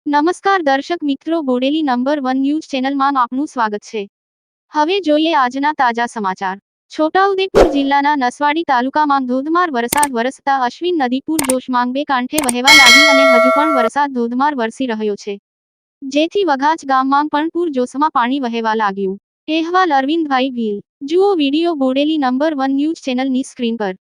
નમસ્કાર દર્શક મિત્રો, બોડેલી નંબર 1 ન્યૂઝ ચેનલમાં આપનું સ્વાગત છે। હવે જોઈએ આજના તાજા સમાચાર। છોટાઉદેપુર જિલ્લાના નસવાડી તાલુકામાં ધોધમાર વરસાદ વરસતા અશ્વિન નદી પૂરજોશમાં બે કાંઠે વહેવા લાગી અને હજુ પણ વરસાદ ધોધમાર વરસી રહ્યો છે, જેથી વઘાચ ગામમાં પણ પૂરજોશમાં પાણી વહેવા લાગ્યું। અહેવાલ અરવિંદભાઈ ભીલ। જુઓ વિડીયો બોડેલી નંબર 1 ન્યૂઝ ચેનલની સ્ક્રીન પર।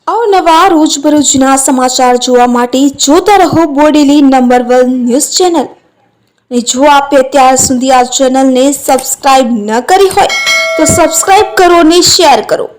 અવનવા રોજબરોજના સમાચાર જોવા માટે જોતા રહો બોડેલી નંબર 1 ન્યૂઝ ચેનલ। અને જો આપે અત્યાર સુધી આ ચેનલને સબસ્ક્રાઇબ ન કરી હોય તો સબસ્ક્રાઇબ કરો અને શેર કરો।